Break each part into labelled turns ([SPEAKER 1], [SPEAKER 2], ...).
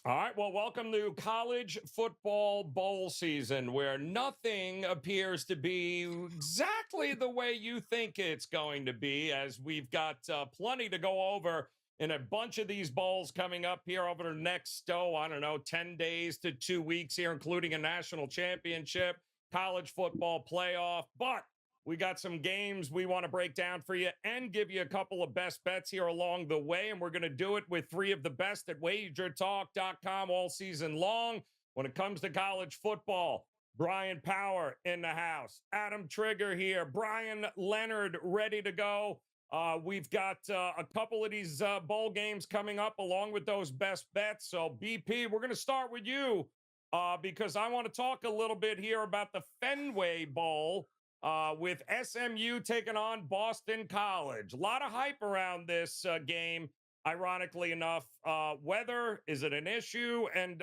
[SPEAKER 1] All right. Well, welcome to college football bowl season, where nothing appears to be exactly the way you think it's going to be, as we've got plenty to go over in a bunch of these bowls coming up here over the next, I don't know, 10 days to 2 weeks here, including a national championship, college football playoff. But we got some games we want to break down for you and give you a couple of best bets here along the way. And we're going to do it with three of the best at wagertalk.com all season long. When it comes to college football, Brian Power in the house, Adam Trigger here, Brian Leonard ready to go. We've got a couple of these bowl games coming up along with those best bets. So, BP, we're going to start with you because I want to talk a little bit here about the Fenway Bowl with SMU taking on Boston College. A lot of hype around this game, ironically enough. Weather, is it an issue? And,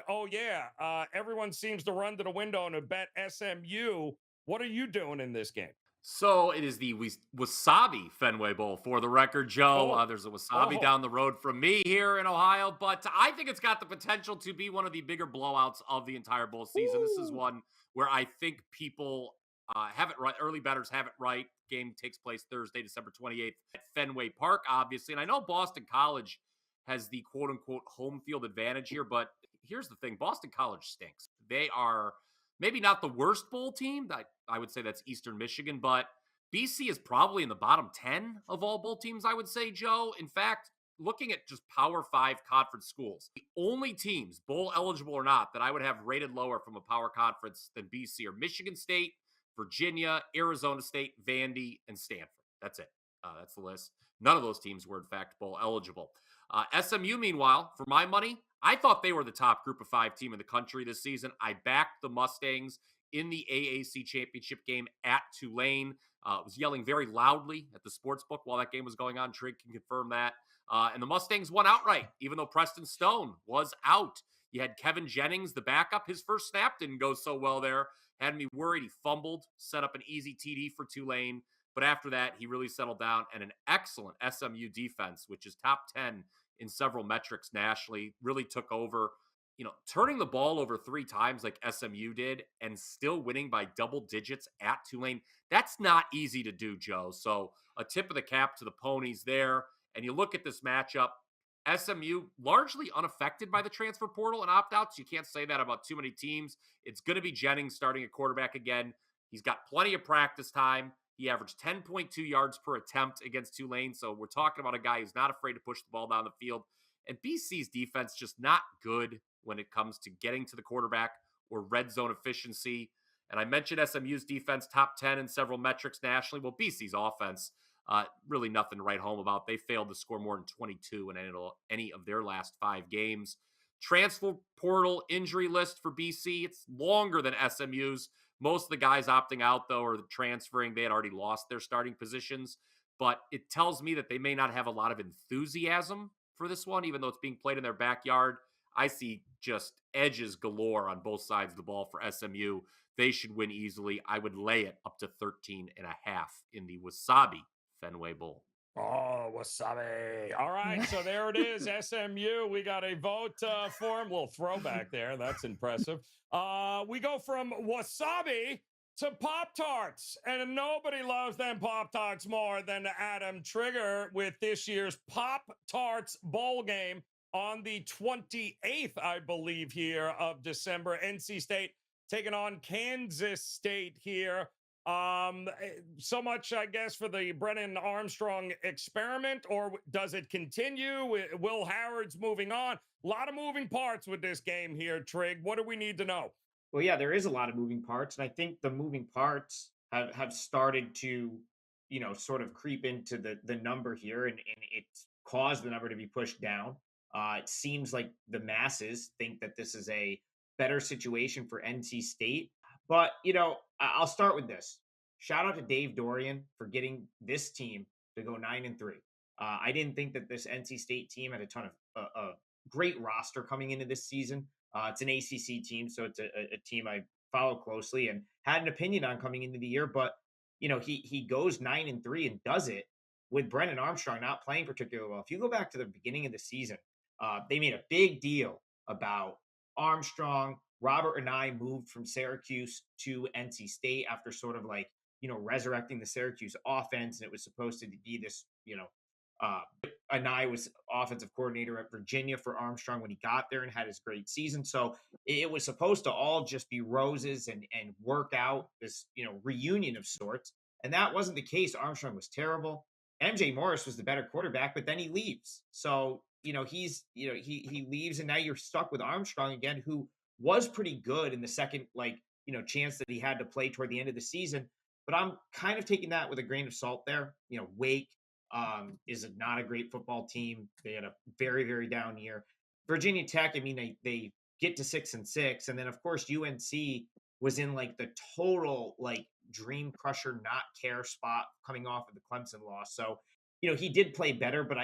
[SPEAKER 1] everyone seems to run to the window and bet SMU. What are you doing in this game?
[SPEAKER 2] So it is the Wasabi Fenway Bowl for the record, Joe.
[SPEAKER 1] Oh,
[SPEAKER 2] There's a Wasabi
[SPEAKER 1] oh,
[SPEAKER 2] down the road from me here in Ohio, but I think it's got the potential to be one of the bigger blowouts of the entire bowl season. This is
[SPEAKER 1] Ooh.
[SPEAKER 2] one where I think people have it right. Early bettors have it right. Game takes place Thursday, December 28th at Fenway Park, obviously. And I know Boston College has the quote unquote home field advantage here, but here's the thing: Boston College stinks. They are maybe not the worst bowl team. I would say that's Eastern Michigan, but BC is probably in the bottom 10 of all bowl teams, I would say, Joe. In fact, looking at just Power 5 conference schools, the only teams, bowl eligible or not, that I would have rated lower from a power conference than BC are Michigan State, Virginia, Arizona State, Vandy, and Stanford. That's it. That's the list. None of those teams were, in fact, bowl eligible. SMU, meanwhile, for my money, I thought they were the top group of 5 team in the country this season. I backed the Mustangs in the AAC championship game at Tulane. Was yelling very loudly at the sports book while that game was going on. Trig can confirm that. And the Mustangs won outright, even though Preston Stone was out. You had Kevin Jennings, the backup. His first snap didn't go so well there. Had me worried. He fumbled, set up an easy TD for Tulane. But after that, he really settled down, and an excellent SMU defense, which is top 10 in several metrics nationally, really took over. Turning the ball over 3 times like SMU did and still winning by double digits at Tulane, that's not easy to do, Joe. So a tip of the cap to the ponies there. And you look at this matchup, SMU largely unaffected by the transfer portal and opt-outs. You can't say that about too many teams. It's going to be Jennings starting at quarterback again. He's got plenty of practice time. He averaged 10.2 yards per attempt against Tulane. So we're talking about a guy who's not afraid to push the ball down the field. And BC's defense just not good when it comes to getting to the quarterback or red zone efficiency. And I mentioned SMU's defense, top 10 in several metrics nationally. Well, BC's offense, really nothing to write home about. They failed to score more than 22 in any of their last 5 games. Transfer portal injury list for BC, it's longer than SMU's. Most of the guys opting out, though, or transferring, they had already lost their starting positions. But it tells me that they may not have a lot of enthusiasm for this one, even though it's being played in their backyard. I see just edges galore on both sides of the ball for SMU. They should win easily. I would lay it up to 13.5 in the Wasabi Fenway Bowl.
[SPEAKER 1] Oh, wasabi. All right. So there it is. SMU. We got a vote for him. Little throwback there. That's impressive. We go from wasabi to Pop-Tarts. And nobody loves them Pop-Tarts more than Adam Trigger with this year's Pop-Tarts bowl game on the 28th, I believe, here of December. NC State taking on Kansas State here. So much, I guess, for the Brennan Armstrong experiment, or does it continue? Will Howard's moving on. A lot of moving parts with this game here, Trig. What do we need to know?
[SPEAKER 3] Well, yeah, there is a lot of moving parts, and I think the moving parts have started to, sort of creep into the number here, and it's caused the number to be pushed down. It seems like the masses think that this is a better situation for NC State. But, I'll start with this. Shout out to Dave Dorian for getting this team to go 9-3. I didn't think that this NC State team had a ton of a great roster coming into this season. It's an ACC team, so it's a team I follow closely and had an opinion on coming into the year. But, he goes 9-3 and does it with Brennan Armstrong not playing particularly well. If you go back to the beginning of the season, they made a big deal about Armstrong. Robert and I moved from Syracuse to NC State after sort of like, resurrecting the Syracuse offense. And it was supposed to be this, uh, Anai was offensive coordinator at Virginia for Armstrong when he got there and had his great season. So it was supposed to all just be roses and work out this, reunion of sorts. And that wasn't the case. Armstrong was terrible. MJ Morris was the better quarterback, but then he leaves. So, he leaves and now you're stuck with Armstrong again, who was pretty good in the second, chance that he had to play toward the end of the season. But I'm kind of taking that with a grain of salt there. Wake is not a great football team. They had a very, very down year. Virginia Tech, I mean, they get to 6-6. And then, of course, UNC was in like the total, dream crusher, not care spot coming off of the Clemson loss. So, he did play better, but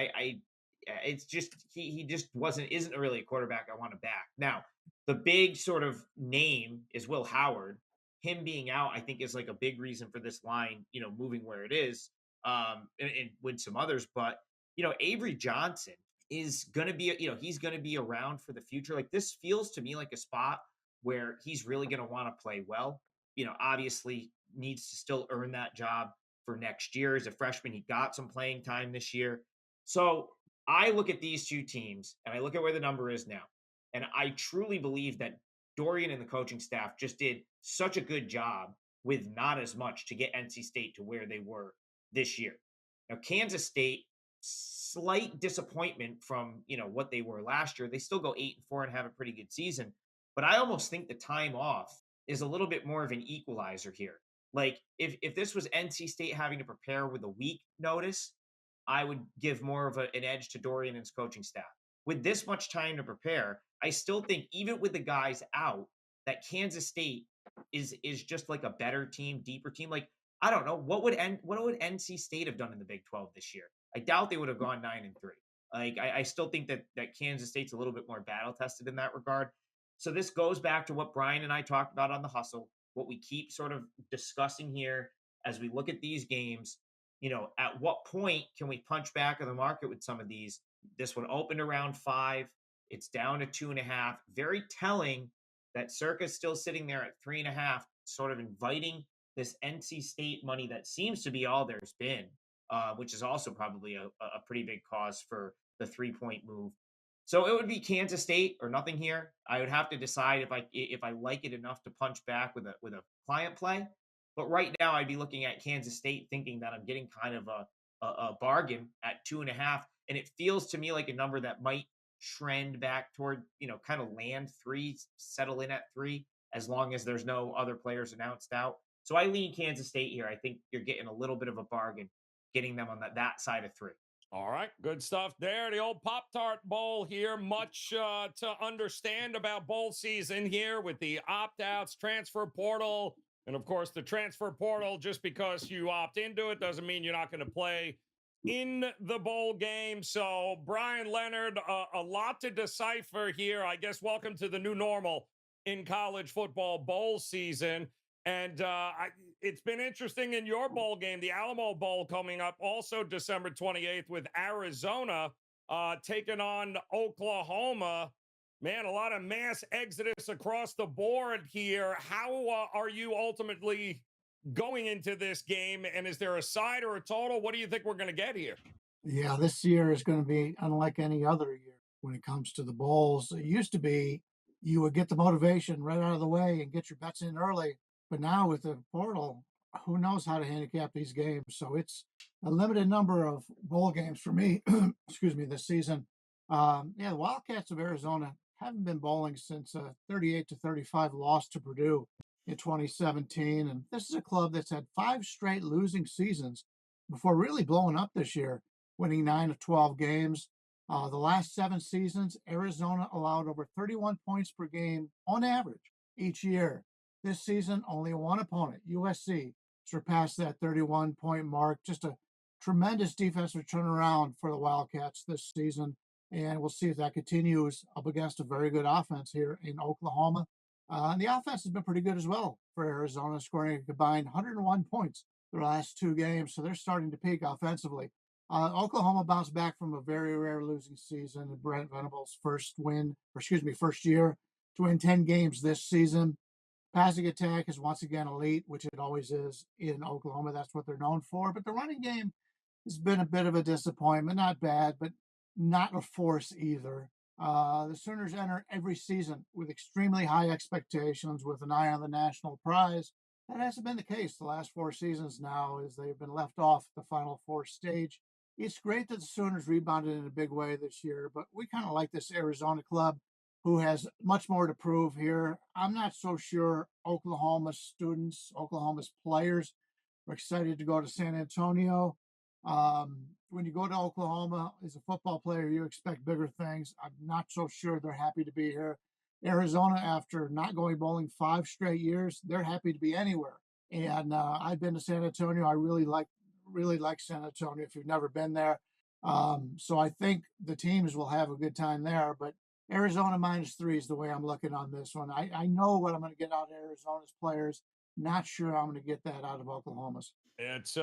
[SPEAKER 3] it's just, he just isn't really a quarterback I want to back. Now, the big sort of name is Will Howard. Him being out, I think, is like a big reason for this line, moving where it is, and with some others. But, Avery Johnson is going to be, he's going to be around for the future. Like, this feels to me like a spot where he's really going to want to play well. Obviously needs to still earn that job for next year. As a freshman, he got some playing time this year. So I look at these two teams and I look at where the number is now. And I truly believe that Dorian and the coaching staff just did such a good job with not as much to get NC State to where they were this year. Now, Kansas State, slight disappointment from, what they were last year. They still go 8-4 and have a pretty good season. But I almost think the time off is a little bit more of an equalizer here. Like, if this was NC State having to prepare with a week notice, I would give more of an edge to Dorian and his coaching staff. With this much time to prepare, I still think even with the guys out, that Kansas State is just like a better team, deeper team. Like, I don't know, what would NC State have done in the Big 12 this year? I doubt they would have gone 9-3. Like, I still think that Kansas State's a little bit more battle tested in that regard. So this goes back to what Brian and I talked about on the hustle, what we keep sort of discussing here as we look at these games. At what point can we punch back in the market with some of these? This one opened around 5. It's down to 2.5. Very telling that Circa's still sitting there at 3.5, sort of inviting this NC State money that seems to be all there's been, which is also probably a pretty big cause for the 3-point move. So it would be Kansas State or nothing here. I would have to decide if I like it enough to punch back with a client play. But right now, I'd be looking at Kansas State thinking that I'm getting kind of a bargain at 2.5. And it feels to me like a number that might trend back toward, kind of land 3, settle in at 3, as long as there's no other players announced out. So I lean Kansas State here. I think you're getting a little bit of a bargain getting them on that side of 3.
[SPEAKER 1] All right, good stuff there. The old Pop-Tart Bowl here. Much to understand about bowl season here with the opt-outs, transfer portal, and, of course, the transfer portal. Just because you opt into it doesn't mean you're not going to play in the bowl game. So, Brian Leonard, a lot to decipher here. I guess welcome to the new normal in college football bowl season. And it's been interesting in your bowl game, the Alamo Bowl coming up also December 28th with Arizona taking on Oklahoma. Man, a lot of mass exodus across the board here. How are you ultimately going into this game? And is there a side or a total? What do you think we're going to get here?
[SPEAKER 4] Yeah, this year is going to be unlike any other year when it comes to the bowls. It used to be you would get the motivation right out of the way and get your bets in early. But now with the portal, who knows how to handicap these games? So it's a limited number of bowl games for me, excuse me, this season. The Wildcats of Arizona haven't been bowling since a 38-35 loss to Purdue in 2017. And this is a club that's had 5 straight losing seasons before really blowing up this year, winning 9 of 12 games. The last 7 seasons, Arizona allowed over 31 points per game on average each year. This season, only one opponent, USC, surpassed that 31-point mark. Just a tremendous defensive turnaround for the Wildcats this season. And we'll see if that continues up against a very good offense here in Oklahoma. And the offense has been pretty good as well for Arizona, scoring a combined 101 points the last 2 games. So they're starting to peak offensively. Oklahoma bounced back from a very rare losing season. Brent Venables' first year to win 10 games this season. Passing attack is once again elite, which it always is in Oklahoma. That's what they're known for. But the running game has been a bit of a disappointment. Not bad, but not a force either. The Sooners enter every season with extremely high expectations with an eye on the national prize. That hasn't been the case the last 4 seasons now, as they've been left off the Final Four stage. It's great that the Sooners rebounded in a big way this year, but we kind of like this Arizona club who has much more to prove here. I'm not so sure Oklahoma's players are excited to go to San Antonio. When you go to Oklahoma as a football player, you expect bigger things. I'm not so sure they're happy to be here. Arizona, after not going bowling 5 straight years, they're happy to be anywhere. And I've been to San Antonio. I really like San Antonio if you've never been there. So I think the teams will have a good time there. But Arizona -3 is the way I'm looking on this one. I know what I'm going to get out of Arizona's players. Not sure I'm going to get that out of Oklahoma's.
[SPEAKER 1] It's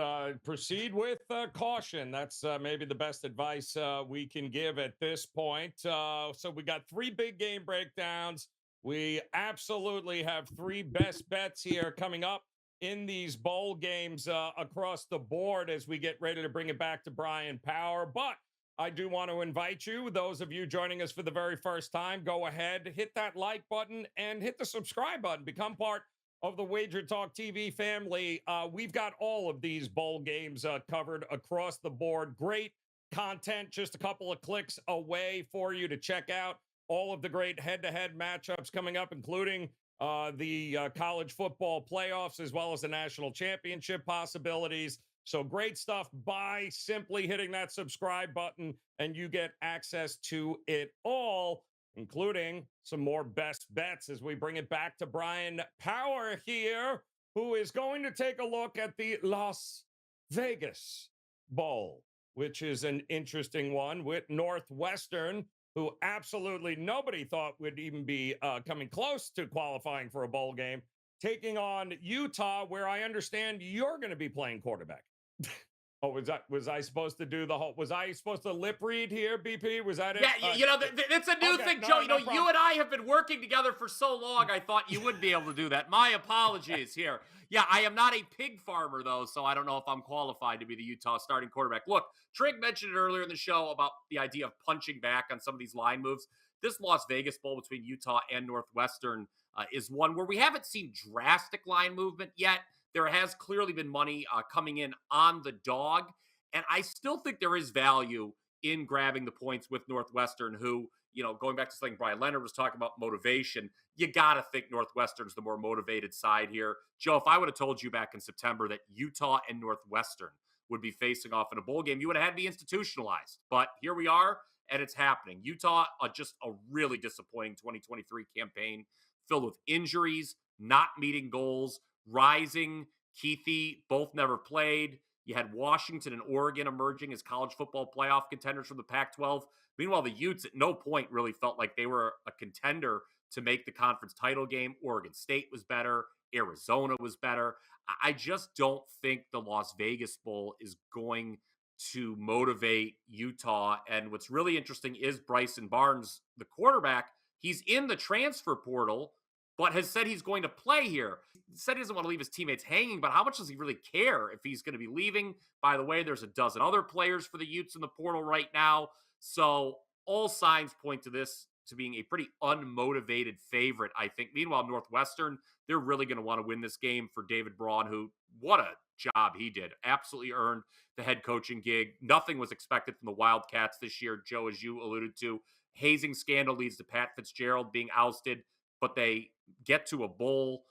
[SPEAKER 1] proceed with caution. That's maybe the best advice we can give at this point. So we got 3 big game breakdowns. We absolutely have 3 best bets here coming up in these bowl games across the board as we get ready to bring it back to Brian Power. But I do want to invite you, those of you joining us for the very first time, go ahead, hit that like button and hit the subscribe button. Become part of the Wager Talk TV family. We've got all of these bowl games covered across the board. Great content, just a couple of clicks away for you to check out all of the great head-to-head matchups coming up, including the college football playoffs, as well as the national championship possibilities. So great stuff by simply hitting that subscribe button, and you get access to it all, including some more best bets as we bring it back to Brian Power here, who is going to take a look at the Las Vegas Bowl, which is an interesting one with Northwestern, who absolutely nobody thought would even be coming close to qualifying for a bowl game, taking on Utah, where I understand you're going to be playing quarterback. Oh, was I supposed to do the whole? Was I supposed to lip read here, BP? Was that it?
[SPEAKER 2] Yeah, it's a new thing, Joe. You and I have been working together for so long. I thought you would be able to do that. My apologies here. Yeah, I am not a pig farmer though, so I don't know if I'm qualified to be the Utah starting quarterback. Look, Trig mentioned it earlier in the show about the idea of punching back on some of these line moves. This Las Vegas Bowl between Utah and Northwestern is one where we haven't seen drastic line movement yet. There has clearly been money coming in on the dog, and I still think there is value in grabbing the points with Northwestern, who, going back to something Brian Leonard was talking about, motivation, you got to think Northwestern's the more motivated side here. Joe, if I would have told you back in September that Utah and Northwestern would be facing off in a bowl game, you would have had me institutionalized. But here we are, and it's happening. Utah, just a really disappointing 2023 campaign filled with injuries, not meeting goals, rising. Keithy, both never played. You had Washington and Oregon emerging as college football playoff contenders from the Pac-12. Meanwhile, the Utes at no point really felt like they were a contender to make the conference title game. Oregon State was better. Arizona was better. I just don't think the Las Vegas Bowl is going to motivate Utah. And what's really interesting is Bryson Barnes, the quarterback. He's in the transfer portal, but has said he's going to play here. He said he doesn't want to leave his teammates hanging, but how much does he really care if he's going to be leaving? By the way, there's a dozen other players for the Utes in the portal right now. So all signs point to this to being a pretty unmotivated favorite, I think. Meanwhile, Northwestern, they're really going to want to win this game for David Braun, who, what a job he did. Absolutely earned the head coaching gig. Nothing was expected from the Wildcats this year, Joe, as you alluded to. Hazing scandal leads to Pat Fitzgerald being ousted, but they get to a bowl.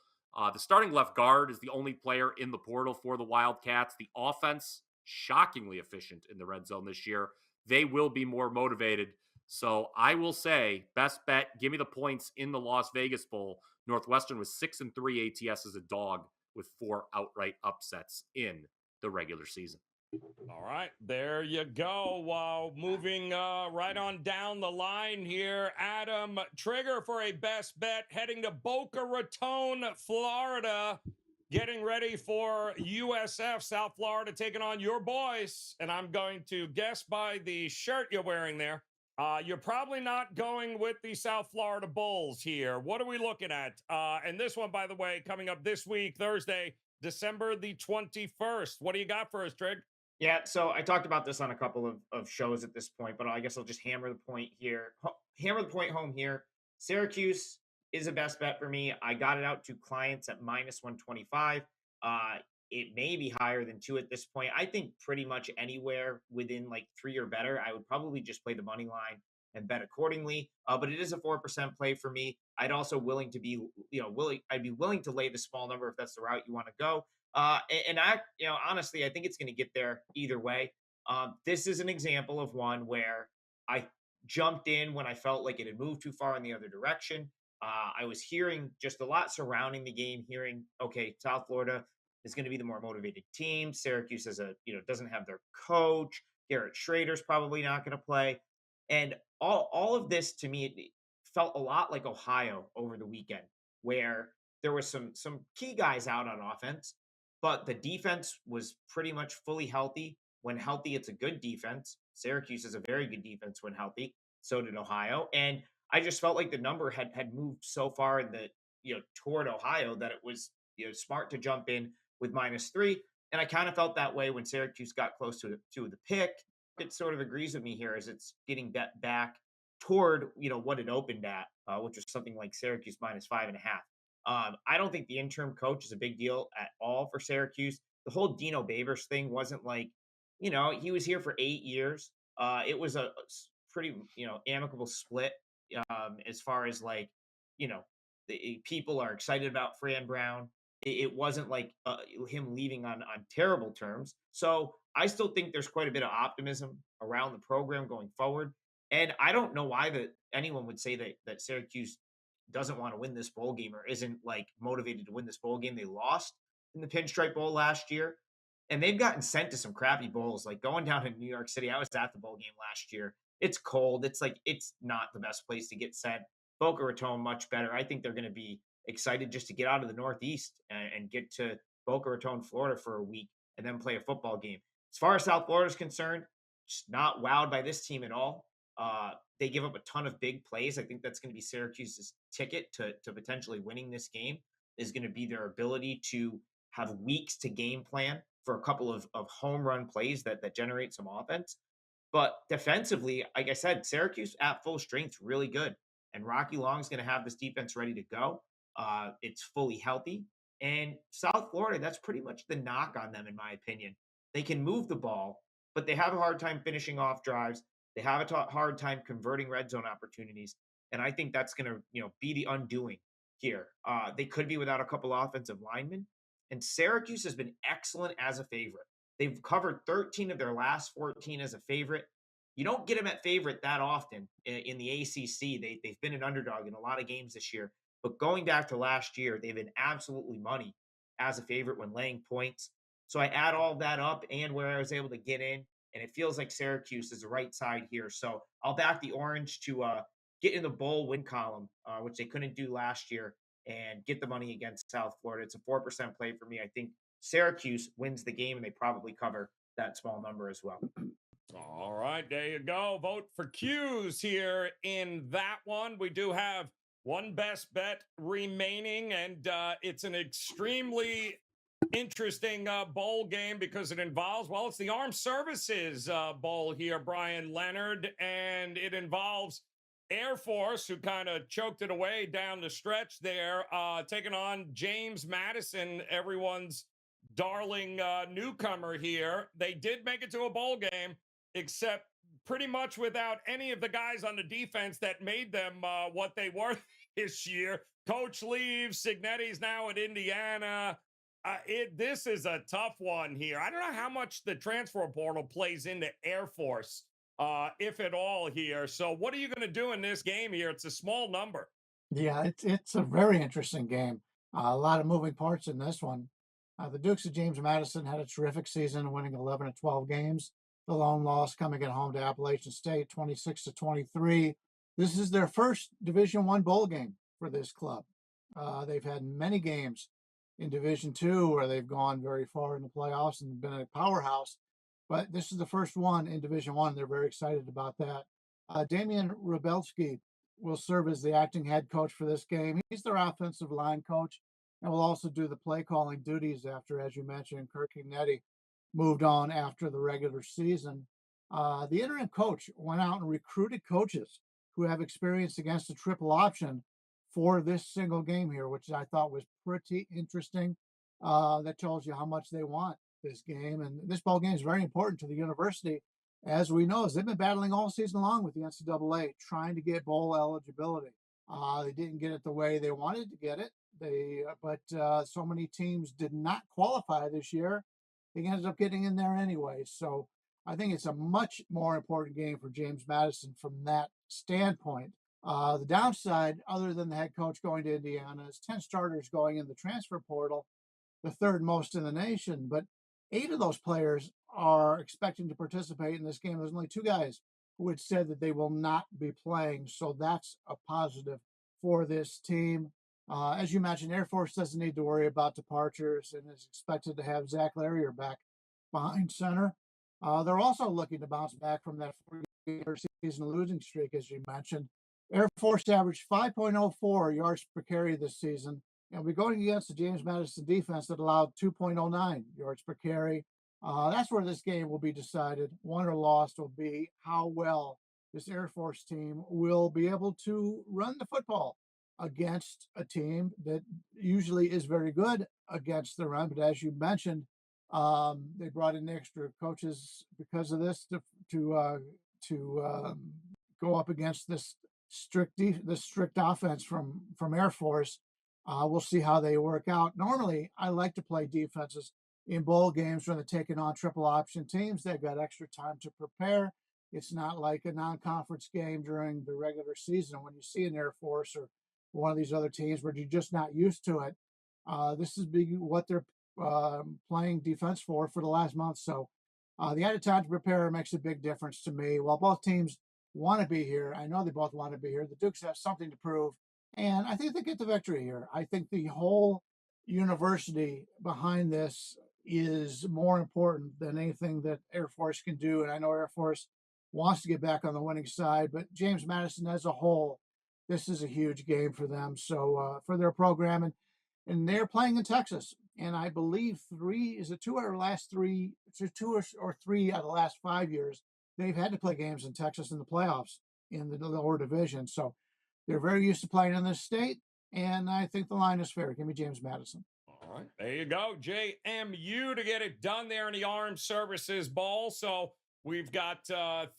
[SPEAKER 2] The starting left guard is the only player in the portal for the Wildcats. The offense, shockingly efficient in the red zone this year. They will be more motivated. So I will say, best bet, give me the points in the Las Vegas Bowl. Northwestern was 6-3 ATS as a dog with 4 outright upsets in the regular season.
[SPEAKER 1] All right, there you go. Moving right on down the line here, Adam, trigger for a best bet heading to Boca Raton, Florida. getting ready for USF, South Florida, taking on your boys. And I'm going to guess by the shirt you're wearing there, you're probably not going with the South Florida Bulls here. What are we looking at? And this one, by the way, coming up this week, Thursday, December the 21st. What do you got for us, Trig?
[SPEAKER 3] Yeah, so I talked about this on a couple of shows at this point, but I guess I'll just hammer the point here. Hammer the point home here. Syracuse is a best bet for me. I got it out to clients at minus 125. It may be higher than 2 at this point. I think pretty much anywhere within like 3 or better, I would probably just play the money line and bet accordingly. But it is a 4% play for me. I'd also willing to be, I'd be willing to lay the small number if that's the route you want to go. And I, honestly, I think it's going to get there either way. This is an example of one where I jumped in when I felt like it had moved too far in the other direction. I was hearing just a lot surrounding the game, hearing, okay, South Florida is going to be the more motivated team. Syracuse is doesn't have their coach. Garrett Schrader's probably not going to play. And all of this to me, it felt a lot like Ohio over the weekend, where there were some key guys out on offense, but the defense was pretty much fully healthy. When healthy, it's a good defense. Syracuse is a very good defense when healthy. So did Ohio. And I just felt like the number had moved so far in the toward Ohio that it was smart to jump in with -3. And I kind of felt that way when Syracuse got close to the pick. It sort of agrees with me here as it's getting back toward what it opened at, which was something like Syracuse -5.5. I don't think the interim coach is a big deal at all for Syracuse. The whole Dino Babers thing wasn't like, he was here for 8 years. It was a pretty, amicable split as far as like, people are excited about Fran Brown. It wasn't like him leaving on terrible terms. So I still think there's quite a bit of optimism around the program going forward. And I don't know why that anyone would say that Syracuse doesn't want to win this bowl game or isn't like motivated to win this bowl game. They lost in the Pinstripe Bowl last year, and they've gotten sent to some crappy bowls. Like going down in New York City, I was at the bowl game last year. It's cold. It's not the best place to get sent. Boca Raton much better. I think they're going to be excited just to get out of the Northeast and get to Boca Raton, Florida for a week and then play a football game. As far as South Florida is concerned, just not wowed by this team at all. They give up a ton of big plays. I think that's going to be Syracuse's ticket to potentially winning this game, is going to be their ability to have weeks to game plan for a couple of home run plays that generate some offense. But defensively, like I said, Syracuse at full strength, really good. And Rocky Long's going to have this defense ready to go. It's fully healthy. And South Florida, that's pretty much the knock on them, in my opinion. They can move the ball, but they have a hard time finishing off drives. They have a hard time converting red zone opportunities. And I think that's going to, be the undoing here. They could be without a couple offensive linemen. And Syracuse has been excellent as a favorite. They've covered 13 of their last 14 as a favorite. You don't get them at favorite that often in the ACC. They've been an underdog in a lot of games this year. But going back to last year, they've been absolutely money as a favorite when laying points. So I add all that up and where I was able to get in, and it feels like Syracuse is the right side here. So I'll back the Orange to get in the bowl win column, which they couldn't do last year, and get the money against South Florida. It's a 4% play for me. I think Syracuse wins the game, and they probably cover that small number as well.
[SPEAKER 1] All right, there you go. Vote for Q's here in that one. We do have one best bet remaining, and it's an extremely interesting bowl game because it involves, well, it's the Armed Services Bowl here, Brian Leonard, and it involves Air Force, who kind of choked it away down the stretch there, taking on James Madison, everyone's darling newcomer here. They did make it to a bowl game, except pretty much without any of the guys on the defense that made them what they were this year. Coach leaves, Signetti's now at Indiana. This is a tough one here. I don't know how much the transfer portal plays into Air Force, if at all here. So what are you going to do in this game here? It's a small number.
[SPEAKER 4] Yeah, it's a very interesting game. A lot of moving parts in this one. The Dukes of James Madison had a terrific season, winning 11 of 12 games. The lone loss coming at home to Appalachian State, 26-23. This is their first Division I bowl game for this club. They've had many games in Division II, where they've gone very far in the playoffs and been a powerhouse. But this is the first one in Division I. They're very excited about that. Damian Rebelski will serve as the acting head coach for this game. He's their offensive line coach and will also do the play calling duties after, as you mentioned, Kirk Ignetti moved on after the regular season. The interim coach went out and recruited coaches who have experience against a triple option for this single game here, which I thought was pretty interesting. That tells you how much they want this game. And this ball game is very important to the university, as we know, as they've been battling all season long with the NCAA, trying to get bowl eligibility. They didn't get it the way they wanted to get it. But so many teams did not qualify this year. They ended up getting in there anyway. So I think it's a much more important game for James Madison from that standpoint. The downside, other than the head coach going to Indiana, is 10 starters going in the transfer portal, the third most in the nation. But 8 of those players are expecting to participate in this game. There's only 2 guys who had said that they will not be playing. So that's a positive for this team. As you mentioned, Air Force doesn't need to worry about departures and is expected to have Zach Larrier back behind center. They're also looking to bounce back from that 4-year season losing streak, as you mentioned. Air Force averaged 5.04 yards per carry this season, and we're going against the James Madison defense that allowed 2.09 yards per carry. That's where this game will be decided. Won or lost will be how well this Air Force team will be able to run the football against a team that usually is very good against the run. But as you mentioned, they brought in extra coaches because of this to go up against this strict offense from Air Force. We'll see how they work out. Normally, I like to play defenses in bowl games when they're taking on triple option teams. They've got extra time to prepare. It's not like a non-conference game during the regular season when you see an Air Force or one of these other teams where you're just not used to it. This is what they're playing defense for the last month. So the added time to prepare makes a big difference to me. While both teams want to be here, I know they both want to be here. The Dukes have something to prove, and I think they get the victory here. I think the whole university behind this is more important than anything that Air Force can do. And I know Air Force wants to get back on the winning side, but James Madison as a whole, this is a huge game for them. So for their program, and they're playing in Texas. And I believe 2 or 3 out of the last 5 years, they've had to play games in Texas in the playoffs in the lower division. So they're very used to playing in this state. And I think the line is fair. Give me James Madison.
[SPEAKER 1] All right, there you go. JMU to get it done there in the Armed Services Bowl. So we've got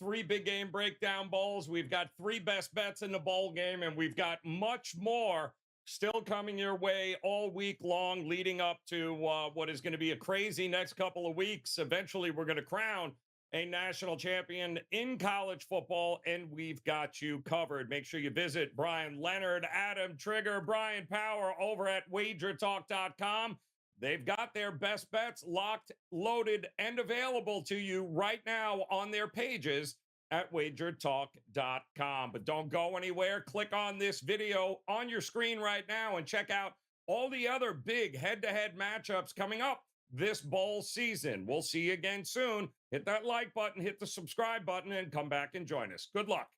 [SPEAKER 1] 3 big game breakdown bowls. We've got 3 best bets in the bowl game, and we've got much more still coming your way all week long, leading up to what is going to be a crazy next couple of weeks. Eventually, we're going to crown a national champion in college football, and we've got you covered. Make sure you visit Brian Leonard, Adam Trigger, Brian Power over at wagertalk.com. They've got their best bets locked, loaded, and available to you right now on their pages at wagertalk.com. But don't go anywhere. Click on this video on your screen right now and check out all the other big head-to-head matchups coming up this bowl season. We'll see you again soon. Hit that like button, hit the subscribe button, and come back and join us. Good luck.